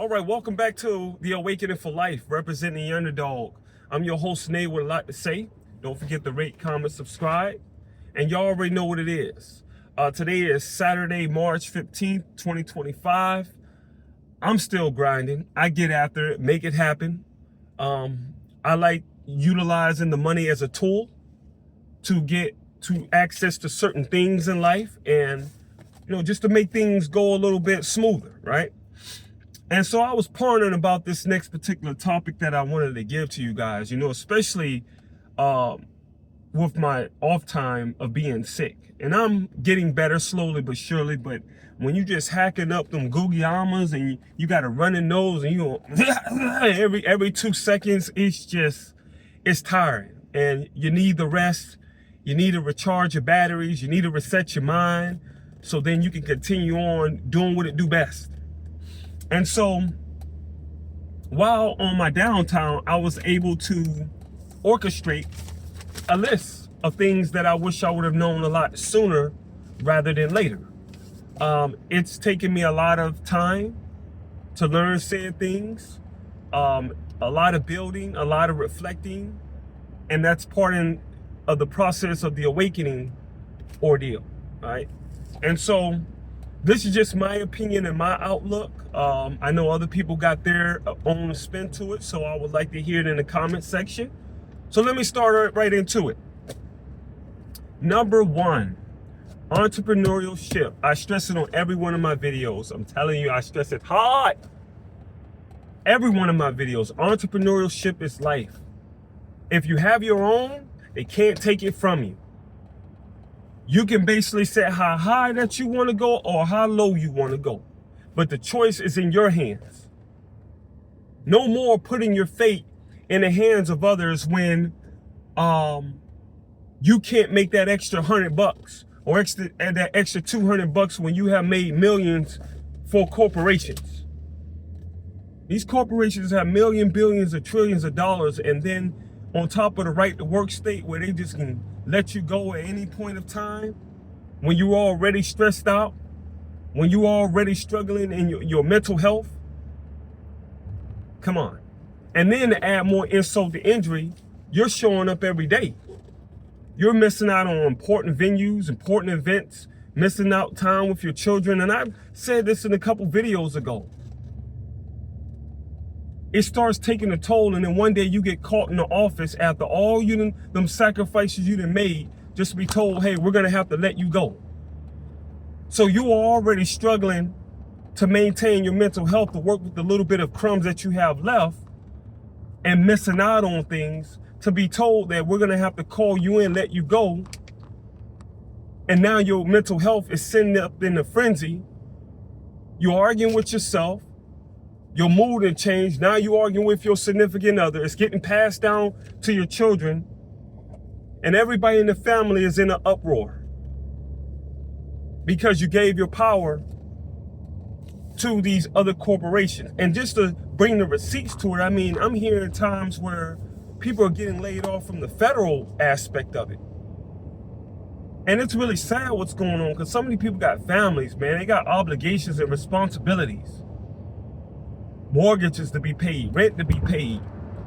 All right, welcome back to The Awakening for Life, representing the underdog. I'm your host, Nate, with a lot to say. Don't forget to rate, comment, subscribe. And y'all already know what it is. Today is Saturday, March 15th, 2025. I'm still grinding. I get after it, make it happen. I like utilizing the money as a tool to get to access to certain things in life and, just to make things go a little bit smoother, right? And so I was pondering about this next particular topic that I wanted to give to you guys, especially with my off time of being sick. And I'm getting better slowly but surely, but when you just hacking up them Gugiamas and you got a running nose and you every 2 seconds, it's tiring. And you need the rest. You need to recharge your batteries. You need to reset your mind so then you can continue on doing what it do best. And so while on my downtime, I was able to orchestrate a list of things that I wish I would have known a lot sooner rather than later. It's taken me a lot of time to learn said things, a lot of building, a lot of reflecting, and that's part of the process of the awakening ordeal, right? And so this is just my opinion and my outlook. I know other people got their own spin to it, so I would like to hear it in the comment section. So let me start right into it. Number one, entrepreneurship. I stress it on every one of my videos. I'm telling you, I stress it hard. Every one of my videos. Entrepreneurship is life. If you have your own, they can't take it from you. You can basically set how high that you want to go or how low you want to go. But the choice is in your hands. No more putting your fate in the hands of others when you can't make that extra $100 or that extra $200 when you have made millions for corporations. These corporations have millions, billions, or trillions of dollars, and then on top of the right to work state where they just can let you go at any point of time, when you're already stressed out, when you're already struggling in your mental health. Come on. And then to add more insult to injury, you're showing up every day. You're missing out on important venues, important events, missing out time with your children. And I've said this in a couple videos ago. It starts taking a toll, and then one day you get caught in the office after all them sacrifices you done made, just to be told, hey, we're gonna have to let you go. So you are already struggling to maintain your mental health, to work with the little bit of crumbs that you have left, and missing out on things, to be told that we're gonna have to call you in, let you go. And now your mental health is sitting up in a frenzy. You're arguing with yourself. Your mood has changed. Now you're arguing with your significant other. It's getting passed down to your children. And everybody in the family is in an uproar because you gave your power to these other corporations. And just to bring the receipts to it, I'm hearing times where people are getting laid off from the federal aspect of it. And it's really sad what's going on, because so many people got families, man. They got obligations and responsibilities. Mortgages to be paid, rent to be paid,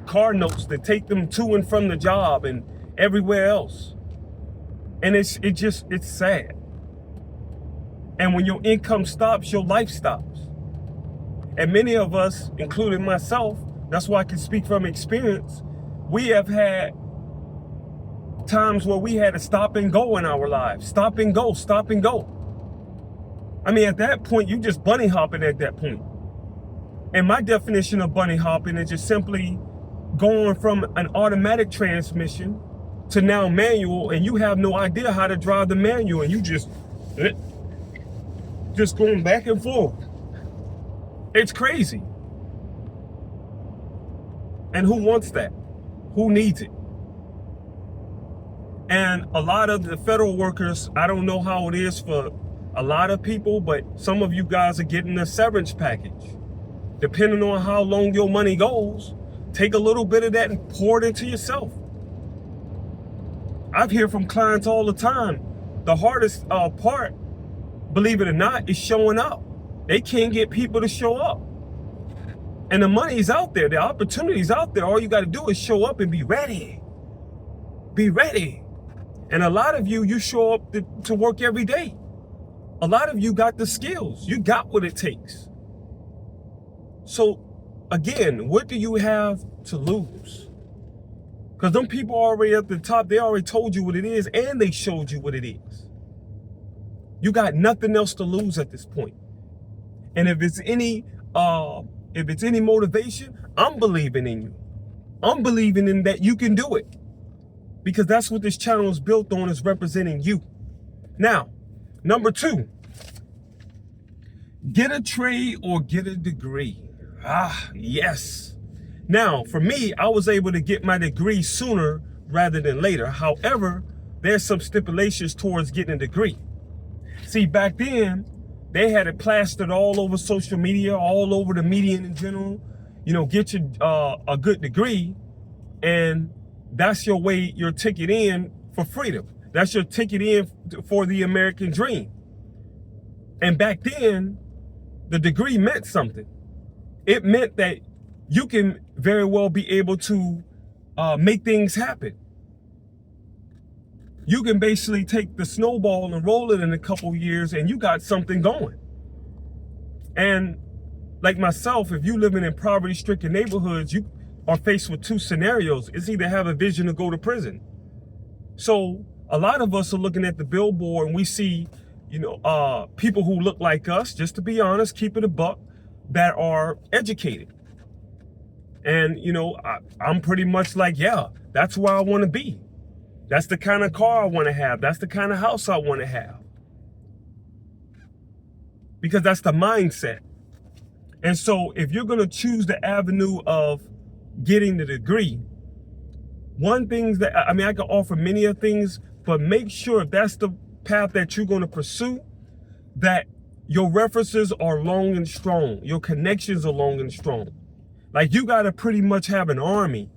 car notes to take them to and from the job and everywhere else. And it's sad. And when your income stops, your life stops. And many of us, including myself, that's why I can speak from experience, we have had times where we had to stop and go in our lives. Stop and go, stop and go. At that point, you just bunny hopping at that point. And my definition of bunny hopping is just simply going from an automatic transmission to now manual, and you have no idea how to drive the manual, and you just going back and forth. It's crazy. And who wants that? Who needs it? And a lot of the federal workers, I don't know how it is for a lot of people, but some of you guys are getting a severance package. Depending on how long your money goes, take a little bit of that and pour it into yourself. I've heard from clients all the time, the hardest part, believe it or not, is showing up. They can't get people to show up. And the money's out there. The opportunity's out there. All you got to do is show up and be ready. Be ready. And a lot of you show up to work every day. A lot of you got the skills. You got what it takes. So, again, what do you have to lose? Because them people already at the top, they already told you what it is, and they showed you what it is. You got nothing else to lose at this point. And if it's any motivation, I'm believing in you. I'm believing in that you can do it. Because that's what this channel is built on, is representing you. Now, number 2, get a trade or get a degree. Ah, yes. Now, for me, I was able to get my degree sooner rather than later. However, there's some stipulations towards getting a degree. See, back then, they had it plastered all over social media, all over the media in general. You know, get your a good degree, and that's your ticket in for freedom. That's your ticket in for the American dream. And back then, the degree meant something. It meant that you can very well be able to make things happen. You can basically take the snowball and roll it in a couple years, and you got something going. And like myself, if you living in poverty-stricken neighborhoods, you are faced with 2 scenarios. It's either have a vision to go to prison. So a lot of us are looking at the billboard and we see, people who look like us, just to be honest, keep it a buck, that are educated. And, I'm pretty much like, yeah, that's where I want to be. That's the kind of car I want to have. That's the kind of house I want to have. Because that's the mindset. And so if you're going to choose the avenue of getting the degree, one thing that, I can offer many of things, but make sure if that's the path that you're going to pursue, that your references are long and strong. Your connections are long and strong. Like, you got to pretty much have an army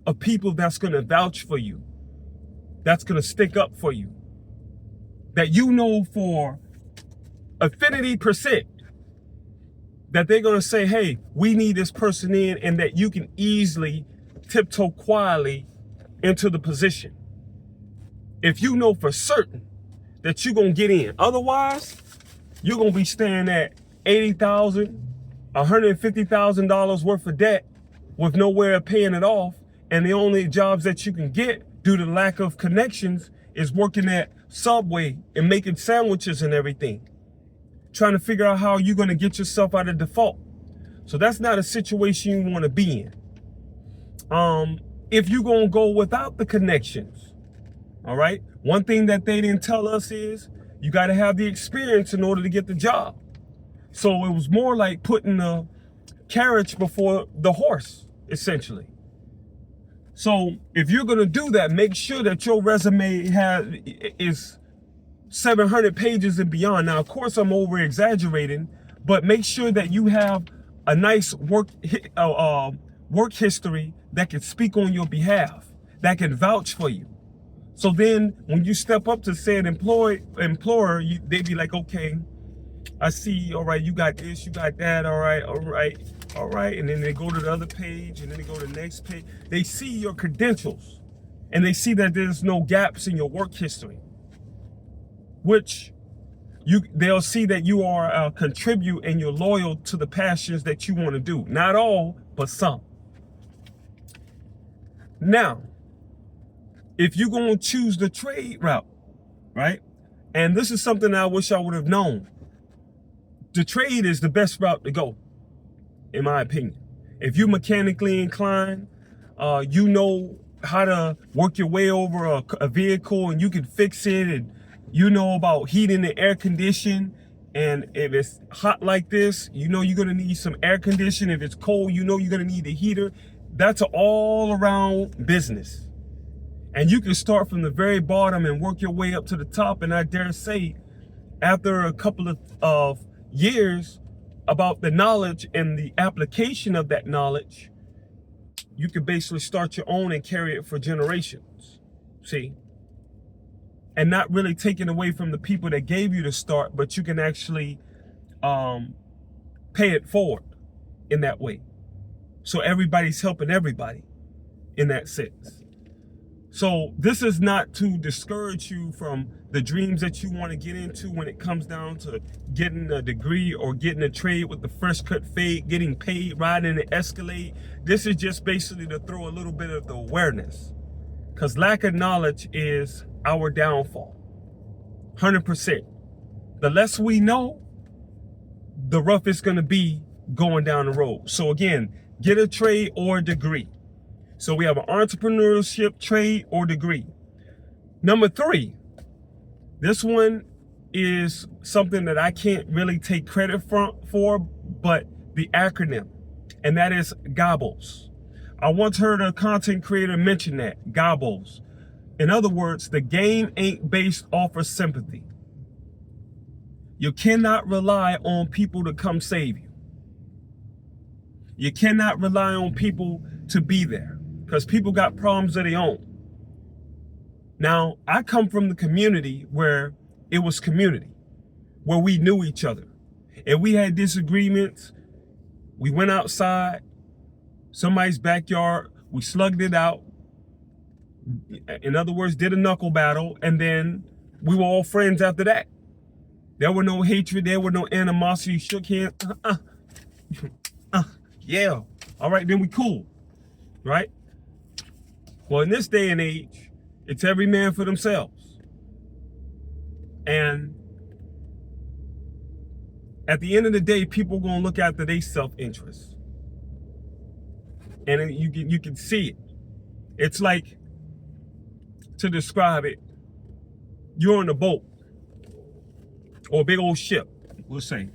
of people that's going to vouch for you, that's going to stick up for you, that for affinity percent that they're going to say, hey, we need this person in, and that you can easily tiptoe quietly into the position. If you know for certain that you're going to get in. Otherwise, you're going to be staying at $80,000, $150,000 worth of debt with nowhere of paying it off. And the only jobs that you can get due to lack of connections is working at Subway and making sandwiches and everything, trying to figure out how you're going to get yourself out of default. So that's not a situation you want to be in. If you're going to go without the connections, all right, one thing that they didn't tell us is you got to have the experience in order to get the job. So it was more like putting the carriage before the horse, essentially. So if you're going to do that, make sure that your resume is 700 pages and beyond. Now, of course, I'm over exaggerating, but make sure that you have a nice work history that can speak on your behalf, that can vouch for you. So then when you step up to say an employer, they'd be like, okay, I see, all right, you got this, you got that, all right. And then they go to the other page, and then they go to the next page. They see your credentials, and they see that there's no gaps in your work history, which they'll see that you are contribute and you're loyal to the passions that you want to do. Not all, but some. Now, if you're going to choose the trade route, right? And this is something I wish I would have known. The trade is the best route to go, in my opinion. If you're mechanically inclined, you know how to work your way over a vehicle, and you can fix it, and you know about heating and air condition. And if it's hot like this, you know you're gonna need some air condition. If it's cold, you know you're gonna need a heater. That's an all-around business. And you can start from the very bottom and work your way up to the top. And I dare say, after a couple of years, about the knowledge and the application of that knowledge, you can basically start your own and carry it for generations. See? And not really taking away from the people that gave you the start, but you can actually pay it forward in that way. So everybody's helping everybody in that sense. So this is not to discourage you from the dreams that you want to get into when it comes down to getting a degree or getting a trade with the fresh cut fade, getting paid, riding the Escalade. This is just basically to throw a little bit of the awareness, because lack of knowledge is our downfall. 100%. The less we know, the rough it's going to be going down the road. So again, get a trade or a degree. So we have an entrepreneurship, trade, or degree. Number 3, this one is something that I can't really take credit for, but the acronym, and that is GOBBLES. I once heard a content creator mention that, GOBBLES. In other words, the game ain't based off of sympathy. You cannot rely on people to come save you. You cannot rely on people to be there, because people got problems of their own. Now, I come from the community where it was community, where we knew each other. If we had disagreements, we went outside, somebody's backyard, we slugged it out. In other words, did a knuckle battle, and then we were all friends after that. There were no hatred, there were no animosity, shook hands, yeah, all right, then we cool, right? Well, in this day and age, it's every man for themselves. And at the end of the day, people are gonna look after their self-interest. And you can see it. It's like, to describe it, you're on a boat or a big old ship, we'll say,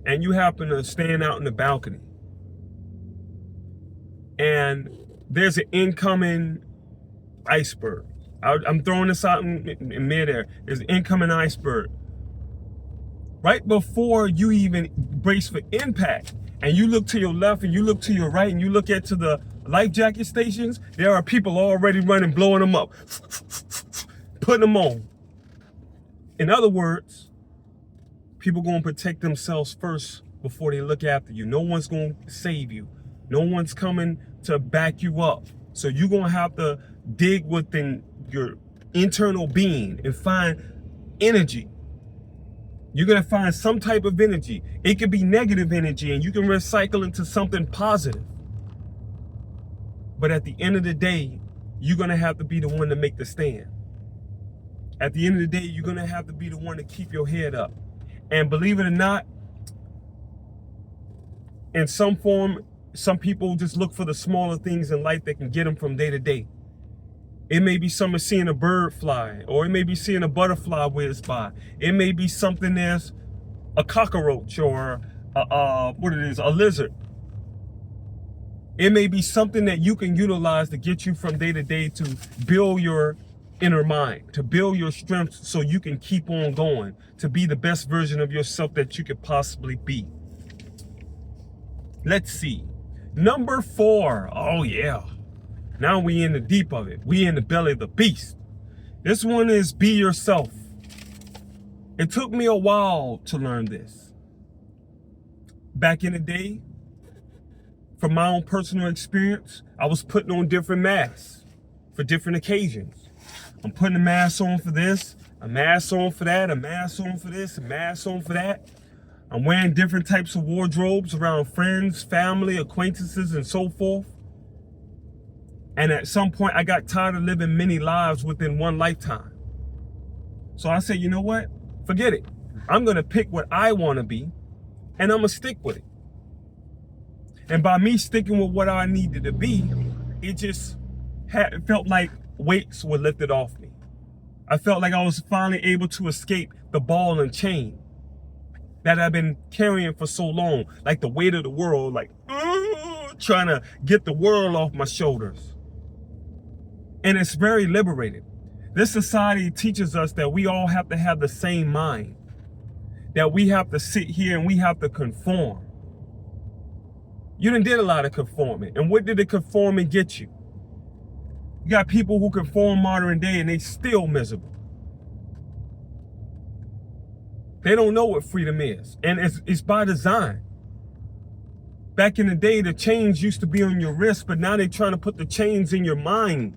and you happen to stand out in the balcony, and there's an incoming iceberg. I'm throwing this out in midair. There's an incoming iceberg. Right before you even brace for impact, and you look to your left and you look to your right and you look to the life jacket stations, there are people already running, blowing them up, putting them on. In other words, people going to protect themselves first before they look after you. No one's going to save you. No one's coming to back you up. So you're going to have to dig within your internal being and find energy. You're going to find some type of energy. It could be negative energy, and you can recycle into something positive. But at the end of the day, you're going to have to be the one to make the stand. At the end of the day, you're going to have to be the one to keep your head up. And believe it or not, in some form, some people just look for the smaller things in life that can get them from day to day. It may be someone seeing a bird fly, or it may be seeing a butterfly whiz by. It may be something as a cockroach or a lizard. It may be something that you can utilize to get you from day to day to build your inner mind, to build your strength so you can keep on going, to be the best version of yourself that you could possibly be. Let's see. Number 4. Oh yeah. Now we in the deep of it. We in the belly of the beast. This one is be yourself. It took me a while to learn this. Back in the day, from my own personal experience, I was putting on different masks for different occasions. I'm putting a mask on for this, a mask on for that, a mask on for this, a mask on for that. I'm wearing different types of wardrobes around friends, family, acquaintances, and so forth. And at some point, I got tired of living many lives within one lifetime. So I said, you know what? Forget it. I'm going to pick what I want to be, and I'm going to stick with it. And by me sticking with what I needed to be, it just felt like weights were lifted off me. I felt like I was finally able to escape the ball and chain that I've been carrying for so long, like the weight of the world, like trying to get the world off my shoulders. And it's very liberating. This society teaches us that we all have to have the same mind, that we have to sit here and we have to conform. You done did a lot of conforming. And what did the conforming get you? You got people who conform modern day and they still miserable. They don't know what freedom is. And it's by design. Back in the day, the chains used to be on your wrist, but now they're trying to put the chains in your mind,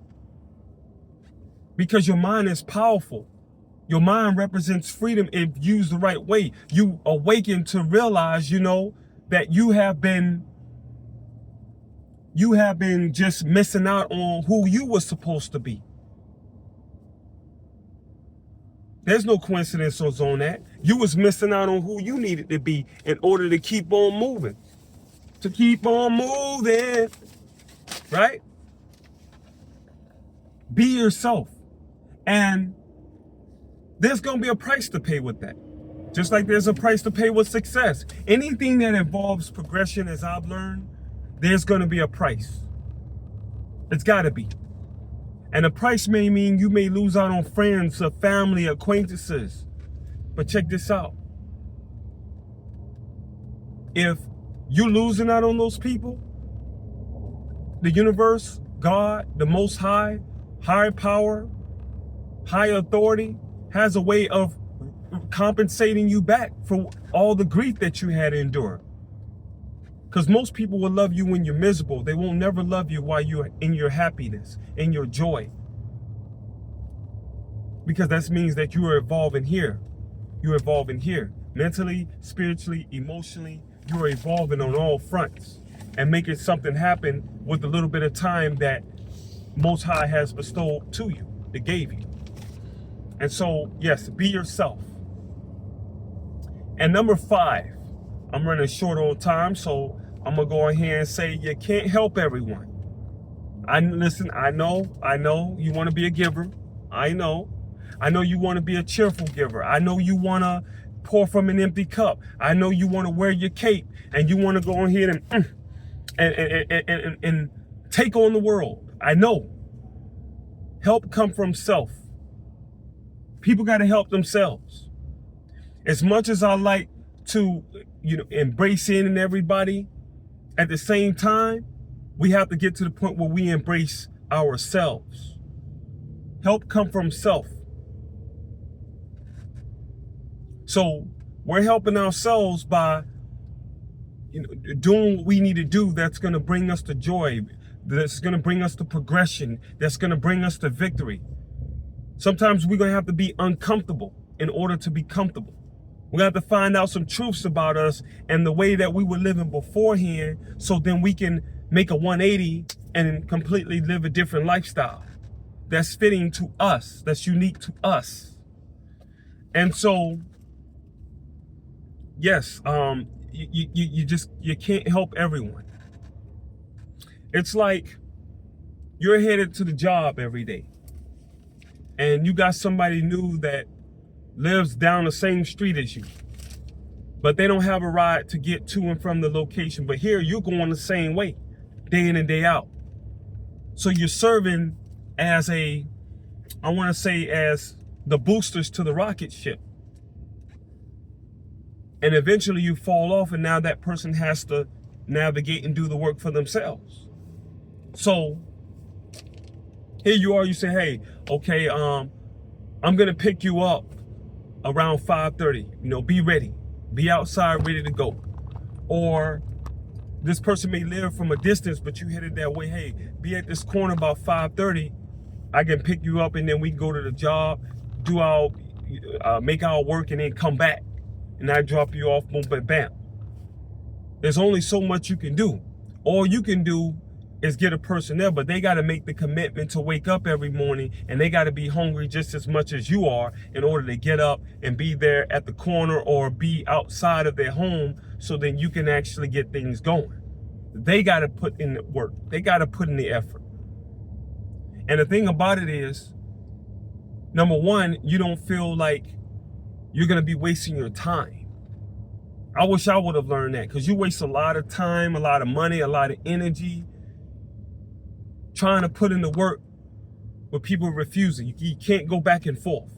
because your mind is powerful. Your mind represents freedom if used the right way. You awaken to realize, that you have been just missing out on who you were supposed to be. There's no coincidences on that. You was missing out on who you needed to be in order to keep on moving. To keep on moving, right? Be yourself. And there's going to be a price to pay with that. Just like there's a price to pay with success. Anything that involves progression, as I've learned, there's going to be a price. It's got to be. And the price may mean you may lose out on friends or family, acquaintances. But check this out. If you're losing out on those people, the universe, God, the Most High, higher power, high authority, has a way of compensating you back for all the grief that you had to endure. Because most people will love you when you're miserable. They won't never love you while you're in your happiness, in your joy. Because that means that you are evolving here. You're evolving here. Mentally, spiritually, emotionally, you are evolving on all fronts. And making something happen with a little bit of time that Most High has bestowed to you, that gave you. And so, yes, be yourself. And number 5, I'm running short on time, so I'm going to go ahead and say you can't help everyone. Listen, I know you want to be a giver. I know you want to be a cheerful giver. I know you want to pour from an empty cup. I know you want to wear your cape and you want to go ahead and take on the world. I know. Help come from self. People got to help themselves. As much as I like to, embrace in and everybody, at the same time, we have to get to the point where we embrace ourselves. Help come from self. So we're helping ourselves by, doing what we need to do. That's going to bring us to joy. That's going to bring us to progression. That's going to bring us to victory. Sometimes we're going to have to be uncomfortable in order to be comfortable. We have to find out some truths about us and the way that we were living beforehand, so then we can make a 180 and completely live a different lifestyle that's fitting to us, that's unique to us. And so, yes, you can't help everyone. It's like you're headed to the job every day and you got somebody new that lives down the same street as you, but they don't have a ride to get to and from the location. But here you're going the same way, day in and day out. So you're serving as as the boosters to the rocket ship. And eventually you fall off, and now that person has to navigate and do the work for themselves. So here you are, you say, hey, okay, I'm gonna pick you up around 5:30, be ready, be outside ready to go. Or this person may live from a distance, but you headed that way. Hey, be at this corner about 5:30. I can pick you up and then we can go to the job, do our, make our work and then come back. And I drop you off, boom, bam, bam. There's only so much you can do. All you can do is get a person there, but they got to make the commitment to wake up every morning, and they got to be hungry just as much as you are in order to get up and be there at the corner or be outside of their home, so then you can actually get things going. They got to put in the work. They got to put in the effort. And the thing about it is, number one, you don't feel like you're going to be wasting your time. I wish I would have learned that, because you waste a lot of time, a lot of money, a lot of energy trying to put in the work with people refusing. You can't go back and forth.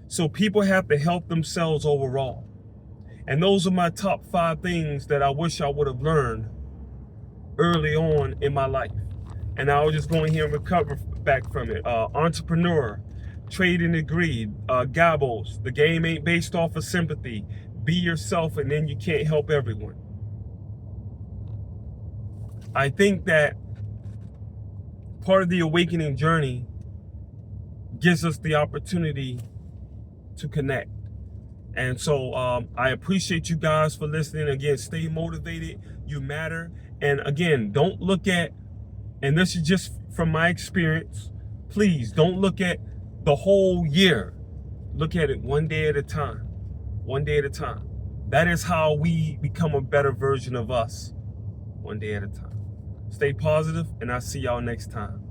So people have to help themselves overall. And those are my top 5 things that I wish I would have learned early on in my life. And I was just going here and recover back from it. Entrepreneur, trade and agree, Gabos, the game ain't based off of sympathy. Be yourself, and then you can't help everyone. I think that part of the awakening journey gives us the opportunity to connect. And so I appreciate you guys for listening. Again, stay motivated. You matter. And again, don't look at, and this is just from my experience, please don't look at the whole year. Look at it one day at a time. One day at a time. That is how we become a better version of us. One day at a time. Stay positive, and I'll see y'all next time.